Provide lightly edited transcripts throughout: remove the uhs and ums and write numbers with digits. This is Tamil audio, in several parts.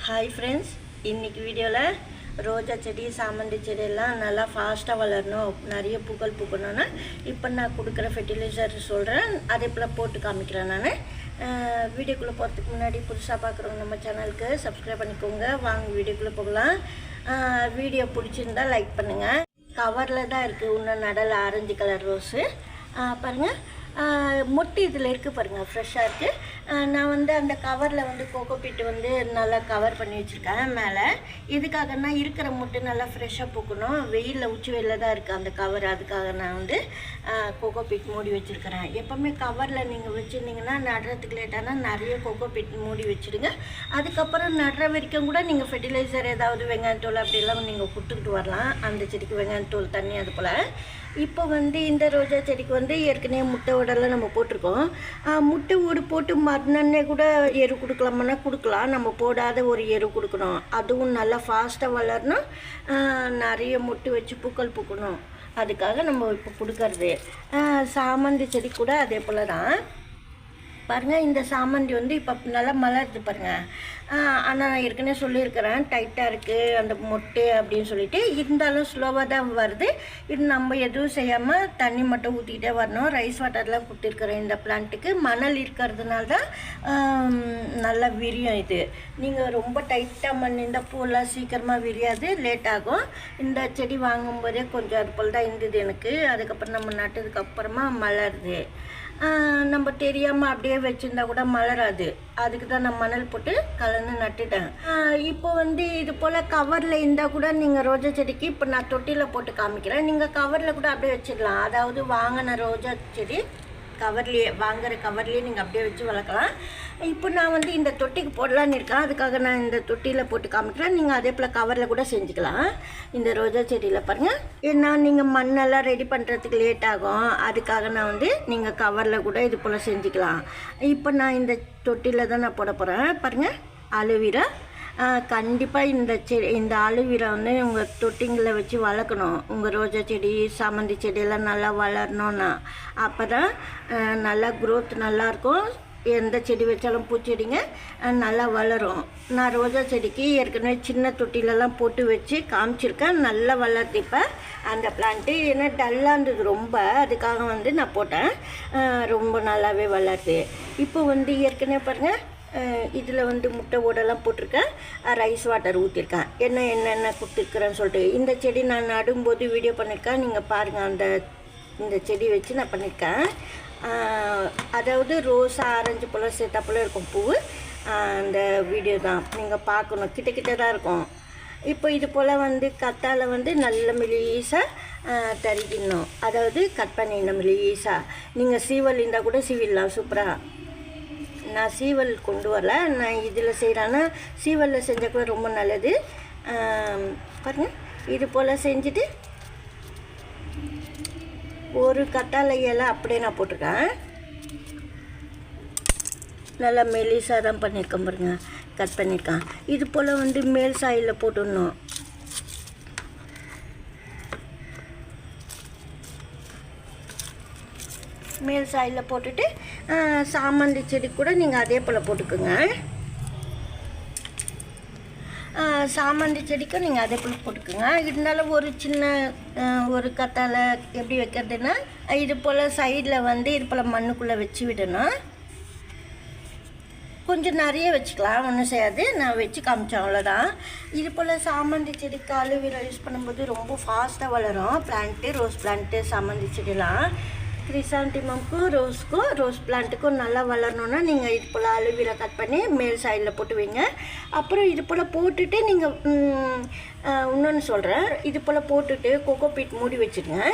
ஹாய் ஃப்ரெண்ட்ஸ், இன்றைக்கி வீடியோவில் ரோஜா செடி சாமந்தி செடியெல்லாம் நல்லா ஃபாஸ்ட்டாக வளரணும், நிறைய பூக்கள் பூக்கணும்னா இப்போ நான் கொடுக்குற ஃபெர்டிலைசர் சொல்கிறேன், அதே போல் போட்டு காமிக்கிறேன். நான் வீடியோக்குள்ளே போகிறதுக்கு முன்னாடி புதுசாக பார்க்குறவங்க நம்ம சேனலுக்கு சப்ஸ்கிரைப் பண்ணிக்கோங்க. வாங்க வீடியோக்குள்ளே போகலாம். வீடியோ பிடிச்சிருந்தா லைக் பண்ணுங்கள். கவரில் தான் இருக்குது, இன்னும் நடல் ஆரஞ்சு கலர் ரோஸு பாருங்கள். மொட்டு இதில் இருக்குது பாருங்கள், ஃப்ரெஷ்ஷாக இருக்குது. நான் அந்த கவரில் கோகோபீட் நல்லா கவர் பண்ணி வச்சுருக்கேன் மேலே. இதுக்காகனா இருக்கிற மொட்டு நல்லா ஃப்ரெஷ்ஷாக பூக்கணும். வெயிலில் உச்சி வெயிலில் தான் இருக்குது அந்த கவர், அதுக்காக நான் கோகோபீட் மூடி வச்சுருக்கிறேன். எப்போவுமே கவரில் நீங்கள் வச்சுருந்தீங்கன்னா நடுறதுக்கு லேட்டானால் நிறைய கோகோபீட் மூடி வச்சுடுங்க. அதுக்கப்புறம் நடுற வரைக்கும் கூட நீங்கள் ஃபெர்டிலைசர் ஏதாவது வெங்காயத்தோல் அப்படிலாம் நீங்கள் கொடுத்துக்கிட்டு வரலாம். அந்த செடிக்கு வெங்காயத்தோல் தண்ணி அது போல். இப்போ இந்த ரோஜா செடிக்கு ஏற்கனவே முட்டை ஓடெல்லாம் நம்ம போட்டிருக்கோம். முட்டை ஓடு போட்டு மறுநாளே கூட எரு கொடுக்கலாமன்னா கொடுக்கலாம். நம்ம போடாத ஒரு எரு கொடுக்கணும். அதுவும் நல்லா ஃபாஸ்ட்டாக வளரணும், நிறைய முட்டை வச்சு பூக்கள் பூக்கணும். அதுக்காக நம்ம இப்போ கொடுக்கறது. சாமந்தி செடி கூட அதே போல் தான் பாருங்கள். இந்த சாமந்தி இப்போ நல்லா மலருது பாருங்கள். ஆனால் நான் ஏற்கனவே சொல்லியிருக்கிறேன், டைட்டாக இருக்குது அந்த மொட்டு அப்படின்னு சொல்லிட்டு. இருந்தாலும் ஸ்லோவாக தான் வருது. இது நம்ம எதுவும் செய்யாமல் தண்ணி மட்டும் ஊற்றிக்கிட்டே வரணும். ரைஸ் வாட்டர்லாம் கொடுத்துருக்குறேன் இந்த பிளான்ட்டுக்கு. மணல் இருக்கிறதுனால தான் நல்லா விரியும். இது நீங்கள் ரொம்ப டைட்டாக மண் இந்த பூவெல்லாம் சீக்கிரமாக விரியாது, லேட் ஆகும். இந்த செடி வாங்கும்போதே கொஞ்சம் அது போல் தான் இருந்தது எனக்கு. அதுக்கப்புறம் நம்ம நட்டதுக்கப்புறமா மலருது. நம்ம தெரியாமல் அப்படியே வச்சுருந்தா கூட மலராது. அதுக்கு தான் நான் மணல் போட்டு கலந்து நட்டுட்டேன். இப்போ இது போல் கவரில் இருந்தால் கூட நீங்கள் ரோஜா செடிக்கு இப்போ நான் தொட்டியில் போட்டு காமிக்கிறேன். நீங்கள் கவரில் கூட அப்படியே வச்சிடலாம். அதாவது வாங்கின ரோஜா செடி வாங்குகிற கவர்லேயே நீங்கள் அப்படியே வச்சு வளர்க்கலாம். இப்போ நான் இந்த தொட்டிக்கு போடலான்னு இருக்கேன். அதுக்காக நான் இந்த தொட்டியில் போட்டு காமிக்கிறேன். நீங்கள் அதே போல் கவரில் கூட செஞ்சுக்கலாம். இந்த ரோஜா செடியில் பாருங்கள். ஏன்னா நீங்கள் மண்ணெல்லாம் ரெடி பண்ணுறதுக்கு லேட் ஆகும். அதுக்காக நான் நீங்கள் கவரில் கூட இது போல் செஞ்சுக்கலாம். இப்போ நான் இந்த தொட்டியில் தான் நான் போட போகிறேன். பாருங்கள், அலோவேரா. கண்டிப்பாக இந்த அலோவேரா உங்கள் தொட்டிங்களில் வச்சு வளர்க்கணும். உங்கள் ரோஜா செடி சாமந்தி செடியெல்லாம் நல்லா வளரணும்னா அப்போ தான் நல்லா க்ரோத் நல்லாயிருக்கும். எந்த செடி வச்சாலும் பூச்செடிங்க நல்லா வளரும். நான் ரோஜா செடிக்கு ஏற்கனவே சின்ன தொட்டிலெல்லாம் போட்டு வச்சு காமிச்சிருக்கேன். நல்லா வளர்த்து இப்போ அந்த பிளான்ட்டு. ஏன்னா டல்லாக இருந்தது ரொம்ப, அதுக்காக நான் போட்டேன். ரொம்ப நல்லாவே வளருது. இப்போ ஏற்கனவே பாருங்கள், இதில் முட்டை ஓடெல்லாம் போட்டிருக்கேன். ரைஸ் வாட்டர் ஊற்றிருக்கேன். என்னென்ன கொடுத்துருக்குறேன்னு சொல்லிட்டு இந்த செடி நான் நடும்போது வீடியோ பண்ணியிருக்கேன். நீங்கள் பாருங்கள், இந்த செடி வச்சு நான் பண்ணியிருக்கேன். அதாவது ரோஸ் ஆரஞ்சு போல் சேர்த்தா போல் இருக்கும் பூ. அந்த வீடியோ தான் நீங்கள் பார்க்கணும், கிட்ட தான் இருக்கும். இப்போ இது போல் கத்தால் நல்ல மெலிசாக தரிக்கணும். அதாவது கட் பண்ணிடணும் மெலிசாக. நீங்கள் சீவல் இருந்தால் கூட சீவிடலாம் சூப்பராக. நான் சீவல் கொண்டு வரல, நான் இதில் செய்கிறேன்னா சீவலில் செஞ்சால் கூட ரொம்ப நல்லது. பாருங்கள், இது போல் செஞ்சுட்டு ஒரு கத்தாழை இலை அப்படியே நான் போட்டிருக்கேன். நல்லா மெலிசாக தான் பண்ணியிருக்கேன் பாருங்க, கட் பண்ணியிருக்கேன். இது போல் மேல் சாயில் போட்டுடணும். மேல் சாயில் போட்டுட்டு சாமந்தி செடி கூட நீங்கள் அதே போல் போட்டுக்கோங்க. சாமந்தி செடிக்கும் நீங்கள் அதே போல் போட்டுக்கோங்க. இருந்தாலும் ஒரு சின்ன ஒரு கத்தாழை எப்படி வைக்கிறதுன்னா, இது போல் சைடில் இது போல் மண்ணுக்குள்ளே வச்சு விடணும். கொஞ்சம் நிறைய வச்சுக்கலாம், ஒன்றும் செய்யாது. நான் வச்சு காமிச்சேன், அவ்வளோதான். இது போல் சாமந்தி செடிக்கு அலோவேரா யூஸ் பண்ணும்போது ரொம்ப ஃபாஸ்ட்டாக வளரும் பிளான்ட்டு. ரோஸ் பிளான்ட்டு, சாமந்தி செடியெல்லாம். கிரிசாந்திமம்க்கும் ரோஸ்க்கும் ரோஸ் பிளான்ட்டுக்கும் நல்லா வளரணுன்னா நீங்கள் இது போல் அலோவேரா கட் பண்ணி மேல் சைடில் போட்டு வைங்க. அப்புறம் இது போல் போட்டுட்டு நீங்கள் இன்னொன்று சொல்கிறேன், இது போல் போட்டுட்டு கோகோபீட் மூடி வச்சுடுங்க.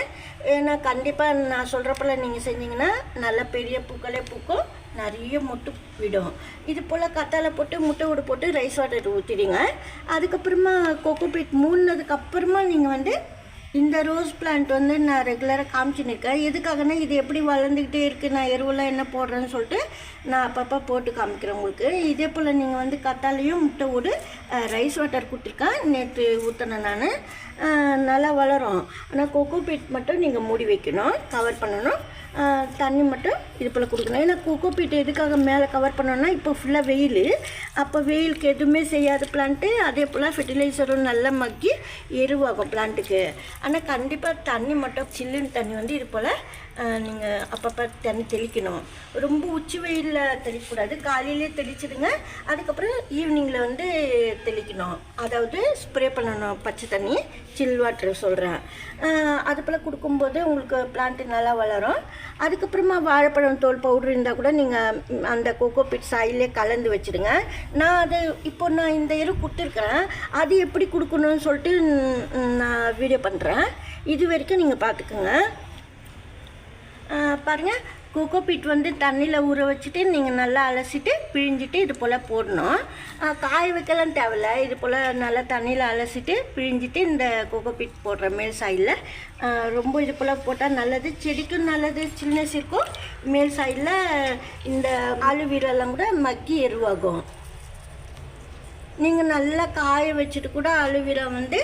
ஏன்னா கண்டிப்பாக நான் சொல்கிறப்பல நீங்கள் செஞ்சிங்கன்னா நல்லா பெரிய பூக்களே பூக்கும், நிறைய மொட்டு விடும். இது போல் கத்தாழை போட்டு முட்டை ஓடு போட்டு ரைஸ் வாட்டர் ஊற்றிடுங்க. அதுக்கப்புறமா கோகோபீட் மூடினதுக்கப்புறமா நீங்கள் இந்த ரோஸ் பிளான்ட் வந்து நான் ரெகுலராக காமிச்சுன்னுருக்கேன். எதுக்காகனா இது எப்படி வளர்ந்துக்கிட்டே இருக்குது, நான் எருவெல்லாம் என்ன போடுறேன்னு சொல்லிட்டு நான் அப்பப்போ போட்டு காமிக்கிறேன் உங்களுக்கு. இதே போல் நீங்கள் வந்து கத்தாலையும் முட்டை ஓடு ரைஸ் வாட்டர் கொடுத்துருக்கேன், நேற்று ஊற்றினேன் நான். நல்லா வளரும். ஆனால் கோகோ பீட் மட்டும் நீங்கள் மூடி வைக்கணும், கவர் பண்ணணும். தண்ணி மட்டும் இது போல் கொடுக்கணும். ஏன்னா கோகோ பீட் எதுக்காக மேலே கவர் பண்ணோன்னா இப்போ ஃபுல்லாக வெயில், அப்போ வெயிலுக்கு எதுவுமே செய்யாத பிளான்ட்டு. அதே போல் ஃபெர்டிலைசரும் நல்லா மக்கி எருவாகும் பிளான்ட்டுக்கு. ஆனால் கண்டிப்பாக தண்ணி மட்டும் சில்லுன்னு தண்ணி வந்து இது போல் நீங்கள் அப்பப்போ தண்ணி தெளிக்கணும். ரொம்ப உச்சி வெயிலில் தெளிக்கக்கூடாது, காலையிலே தெளிச்சிடுங்க. அதுக்கப்புறம் ஈவினிங்கில் வந்து தெளிக்கணும், அதாவது ஸ்ப்ரே பண்ணணும் பச்சை தண்ணி, சில் வாட்டர் சொல்கிறேன். அது போல் கொடுக்கும்போது உங்களுக்கு பிளான்ட்டு நல்லா வளரும். அதுக்கப்புறமா வாழைப்பழம் தோல் பவுட்ரு இருந்தால் கூட நீங்கள் அந்த கோகோ பீட் சாயிலே கலந்து வச்சுடுங்க. நான் அது இப்போ நான் இந்த எரு கொடுத்துருக்குறேன், அது எப்படி கொடுக்கணும்னு சொல்லிட்டு நான் வீடியோ பண்ணுறேன். இது வரைக்கும் நீங்கள் பார்த்துக்குங்க. பாருங்கள், கோகோ பீட் வந்து தண்ணியில் ஊற வச்சுட்டு நீங்கள் நல்லா அலசிட்டு பிழிஞ்சிட்டு இது போல் போடணும். காய வைக்கலாம் தேவையில்ல, இது போல் நல்லா தண்ணியில் அலசிட்டு பிழிஞ்சிட்டு இந்த கோகோ பீட் போடுற மேல் சைடில் ரொம்ப இது போல் போட்டால் நல்லது, செடிக்கும் நல்லது, சில்னஸ் இருக்கும். மேல் சைடில் இந்த ஆலுவீரெல்லாம் கூட மக்கி எருவாகும். நீங்கள் நல்லா காய வச்சுட்டு கூட அலுவீரா வந்து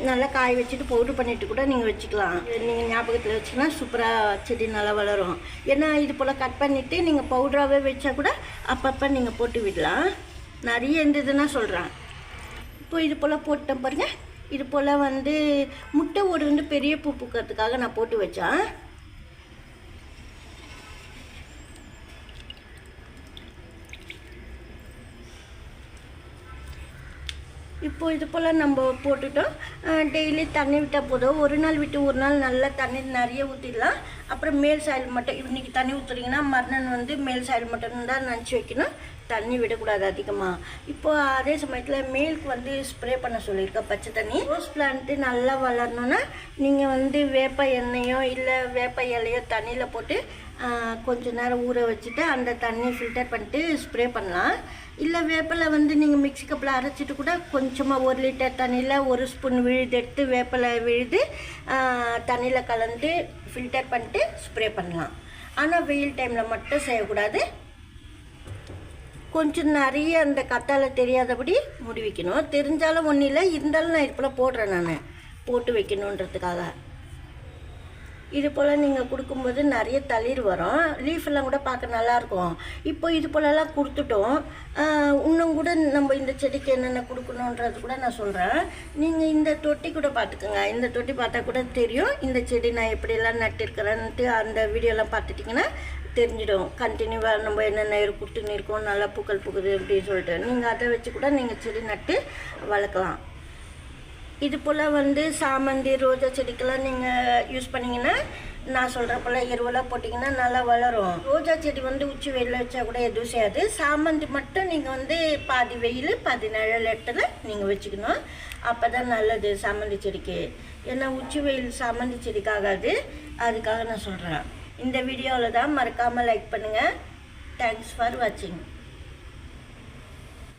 நல்லா காய வச்சுட்டு பவுட்ரு பண்ணிவிட்டு கூட நீங்கள் வச்சுக்கலாம். நீங்கள் ஞாபகத்தில் வச்சுக்கலாம், சூப்பராக செடி நல்லா வளரும். ஏன்னா இது போல் கட் பண்ணிவிட்டு நீங்கள் பவுட்ராகவே வச்சா கூட அப்பப்போ நீங்கள் போட்டு விடலாம். நிறைய இருந்ததுன்னா சொல்கிறேன். இப்போ இது போல் போட்டேன் பாருங்கள். இது போல் வந்து முட்டை ஓடு வந்து பெரிய பூ பூக்கிறதுக்காக நான் போட்டு வச்சேன். இப்போ இது போல் நம்ம போட்டுட்டோம். டெய்லி தண்ணி விட்டால் போதும். ஒரு நாள் விட்டு ஒரு நாள் நல்லா தண்ணி நிறைய ஊற்றிடலாம். அப்புறம் மேல் சாயில் மட்டும், இன்றைக்கி தண்ணி ஊற்றுறீங்கன்னா மறுநாள் வந்து மேல் சாயில் மட்டும் தான் நினச்சி வைக்கணும், தண்ணி விடக்கூடாது அதிகமாக. இப்போது அதே சமயத்தில் மேலுக்கு வந்து ஸ்ப்ரே பண்ண சொல்லியிருக்கேன் பச்சை தண்ணி. ரோஸ் பிளான்ட்டு நல்லா வளரணுன்னா நீங்கள் வந்து வேப்ப எண்ணெயோ இல்லை வேப்ப இலையோ தண்ணியில் போட்டு கொஞ்சம் நேரம் ஊற வச்சுட்டு அந்த தண்ணியை ஃபில்டர் பண்ணிட்டு ஸ்ப்ரே பண்ணலாம். இல்லை வேப்பிலை வந்து நீங்கள் மிக்ஸி கப்பில் அரைச்சிட்டு கூட கொஞ்சமாக 1 லிட்டர் தண்ணியில் 1 ஸ்பூன் விழுது எடுத்து வேப்பிலை விழுது தண்ணியில் கலந்து ஃபில்டர் பண்ணிட்டு ஸ்ப்ரே பண்ணலாம். ஆனால் வெயில் டைமில் மட்டும் செய்யக்கூடாது. கொஞ்சம் நிறைய அந்த கத்தாழை தெரியாதபடி மூடி வைக்கணும். தெரிஞ்சாலும் ஒன்றும் இல்லை, இருந்தாலும் நான் இது போல் போடுறேன், நான் போட்டு வைக்கணுன்றதுக்காக. இது போல் நீங்கள் கொடுக்கும்போது நிறைய தளிர் வரும், லீஃபெல்லாம் கூட பார்க்க நல்லாயிருக்கும். இப்போ இது போலலாம் கொடுத்துட்டோம். இன்னும் கூட நம்ம இந்த செடிக்கு என்னென்ன கொடுக்கணுன்றது கூட நான் சொல்கிறேன். நீங்கள் இந்த தொட்டி கூட பார்த்துக்கோங்க. இந்த தொட்டி பார்த்தா கூட தெரியும் இந்த செடி நான் எப்படியெல்லாம் நட்டிருக்கிறேன்ட்டு. அந்த வீடியோலாம் பார்த்துட்டிங்கன்னா தெரிஞ்சிடும். கண்டினியூவாக நம்ம என்னென்ன கொடுத்துன்னு இருக்கோம், நல்லா பூக்கள் பூக்குது அப்படின்னு சொல்லிட்டு நீங்கள் அதை வச்சு கூட நீங்கள் செடி நட்டு வளர்க்கலாம். இது போல் வந்து சாமந்தி ரோஜா செடிக்கெல்லாம் நீங்கள் யூஸ் பண்ணிங்கன்னா நான் சொல்கிற போல் எருவெல்லாம் போட்டிங்கன்னா நல்லா வளரும். ரோஜா செடி வந்து உச்சி வெயிலில் வச்சா கூட எதுவும் செய்யாது. சாமந்தி மட்டும் நீங்கள் வந்து பாதி வெயில் பாதி நிழல் இடத்துல நீங்கள் வச்சுக்கணும், அப்போ தான் நல்லது சாமந்தி செடிக்கு. ஏன்னா உச்சி வெயில் சாமந்தி செடிக்காகாது, அதுக்காக நான் சொல்கிறேன். இந்த வீடியோவில் தான், மறக்காமல் லைக் பண்ணுங்கள். தேங்க்ஸ் ஃபார் வாட்சிங்.